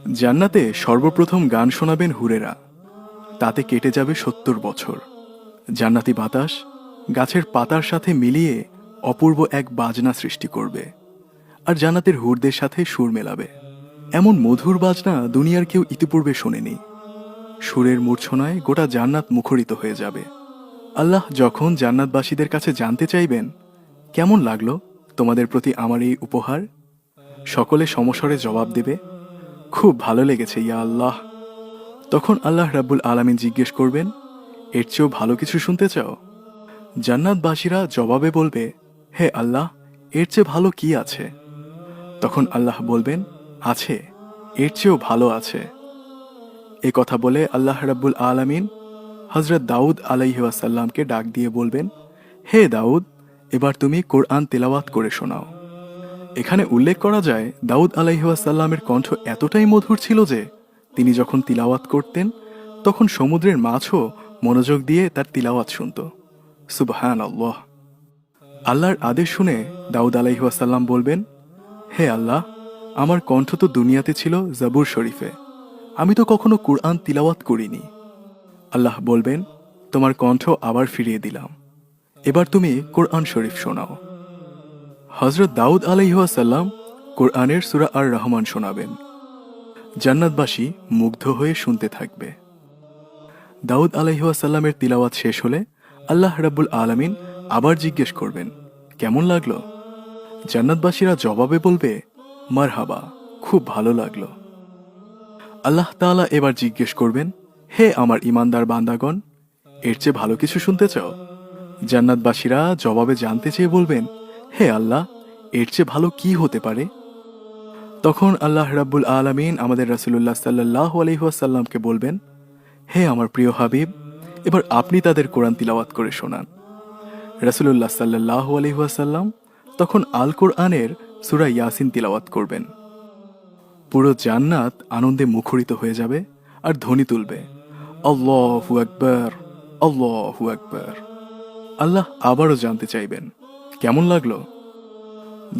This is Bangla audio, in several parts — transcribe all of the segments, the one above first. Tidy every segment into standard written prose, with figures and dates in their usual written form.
জান্নাতে সর্বপ্রথম গান শোনাবেন হুরেরা। তাতে কেটে যাবে ৭০ বছর। জান্নাতি বাতাস গাছের পাতার সাথে মিলিয়ে অপূর্ব এক বাজনা সৃষ্টি করবে, আর জান্নাতের হুরদের সাথে সুর মেলাবে। এমন মধুর বাজনা দুনিয়ার কেউ ইতিপূর্বে শোনেনি। সুরের মূর্ছনায় গোটা জান্নাত মুখরিত হয়ে যাবে। আল্লাহ যখন জান্নাতবাসীদের কাছে জানতে চাইবেন, কেমন লাগলো তোমাদের প্রতি আমার এই উপহার, সকলে সমস্বরে জবাব দেবে, খুব ভালো লেগেছে ইয়া আল্লাহ। তখন আল্লাহ রাব্বুল আলামিন জিজ্ঞেস করবেন, এর চেয়েও ভালো কিছু শুনতে চাও? জান্নাতবাসীরা জবাবে বলবে, হে আল্লাহ, এর চেয়ে ভালো কি আছে? তখন আল্লাহ বলবেন, আছে, এর চেয়েও ভালো আছে। এ কথা বলে আল্লাহ রাব্বুল আলামিন হযরত দাউদ আলাইহি ওয়াসাল্লামকে ডাক দিয়ে বলবেন, হে দাউদ, এবার তুমি কোরআন তেলাওয়াত করে শোনাও। এখানে উল্লেখ করা যায়, দাউদ আলাইহি ওয়াসাল্লামের কণ্ঠ এতটাই মধুর ছিল যে তিনি যখন তিলাওয়াত করতেন তখন সমুদ্রের মাছও মনোযোগ দিয়ে তার তিলাওয়াত শুনত। সুবহানাল্লাহ। আল্লাহর আদেশ শুনে দাউদ আলাইহি ওয়াসাল্লাম বলবেন, হে আল্লাহ, আমার কণ্ঠ তো দুনিয়াতে ছিল জাবুর শরীফে, আমি তো কখনো কুরআন তিলাওয়াত করিনি। আল্লাহ বলবেন, তোমার কণ্ঠ আবার ফিরিয়ে দিলাম, এবার তুমি কোরআন শরীফ শোনাও। হযরত দাউদ আলাইহি ওয়াসাল্লাম কোরআনের সূরা আর রহমান শোনাবেন। জান্নাতবাসী মুগ্ধ হয়ে শুনতে থাকবে। দাউদ আলাইহি ওয়াসাল্লামের তিলাওয়াত শেষ হলে আল্লাহ রাব্বুল আলামিন আবার জিজ্ঞেস করবেন, কেমন লাগলো? জান্নাতবাসীরা জবাবে বলবে, মারহাবা, খুব ভালো লাগলো। আল্লাহ তাআলা এবার জিজ্ঞেস করবেন, হে আমার ঈমানদার বান্দাগণ, এর চেয়ে ভালো কিছু শুনতে চাও? জান্নাতবাসীরা জবাবে জানতে চেয়ে বলবেন, হে আল্লাহ, এর চেয়ে ভালো কি হতে পারে? তখন আল্লাহ রাব্বুল আলামিন আমাদের রাসূলুল্লাহ সাল্লাল্লাহু আলাইহি ওয়াসাল্লামকে বলবেন, হে আমার প্রিয় হাবিব, এবার আপনি তাদের কোরআন তিলাওয়াত করে শোনান। রাসূলুল্লাহ সাল্লাল্লাহু আলাইহি ওয়াসাল্লাম তখন আল কোরআনের সূরা ইয়াসিন তিলাওয়াত করবেন। পুরো জান্নাত আনন্দে মুখরিত হয়ে যাবে আর ধ্বনি তুলবে, আল্লাহু আকবার, আল্লাহু আকবার। আল্লাহ আবারও জানতে চাইবেন, কেমন লাগলো?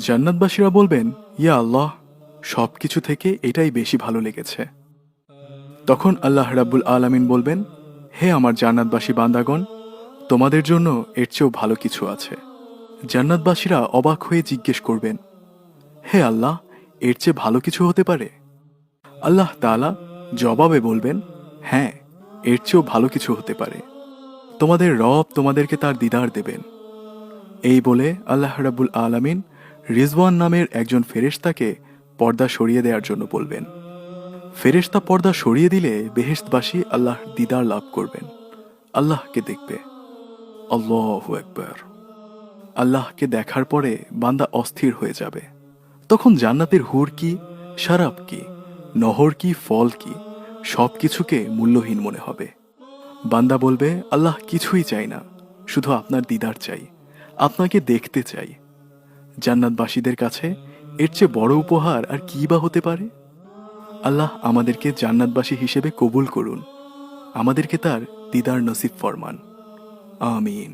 জান্নাতবাসীরা বলবেন, ইয়া আল্লাহ, সবকিছু থেকে এটাই বেশি ভালো লেগেছে। তখন আল্লাহ রাব্বুল আলামিন বলবেন, হে আমার জান্নাতবাসী বান্দাগণ, তোমাদের জন্য এর চেয়েও ভালো কিছু আছে। জান্নাতবাসীরা অবাক হয়ে জিজ্ঞেস করবেন, হে আল্লাহ, এর চেয়ে ভালো কিছু হতে পারে? আল্লাহ তাআলা জবাবে বলবেন, হ্যাঁ, এর চেয়েও ভালো কিছু হতে পারে। তোমাদের রব তোমাদেরকে তার দিদার দেবেন। এই বলে আল্লাহ রাব্বুল আলামিন রিজওয়ান নামের একজন ফেরেশতাকে পর্দা সরিয়ে দেওয়ার জন্য বলবেন। ফেরেশতা পর্দা সরিয়ে দিলে বেহেশতবাসী আল্লাহর দিদার লাভ করবেন, আল্লাহকে দেখবে। আল্লাহু আকবার। আল্লাহকে দেখার পরে বান্দা অস্থির হয়ে যাবে। তখন জান্নাতের হুর কি, শরাব কি, নহর কি, ফল কি, সবকিছুকে মূল্যহীন মনে হবে। বান্দা বলবে, আল্লাহ, কিছুই চাই না, শুধু আপনার দিদার চাই, আপনাকে দেখতে চাই। জান্নাতবাসীদের কাছে এর চেয়ে বড় উপহার আর কি বা হতে পারে? আল্লাহ আমাদেরকে জান্নাতবাসী হিসেবে কবুল করুন, আমাদেরকে তার দিদার নসিব ফরমান। আমিন।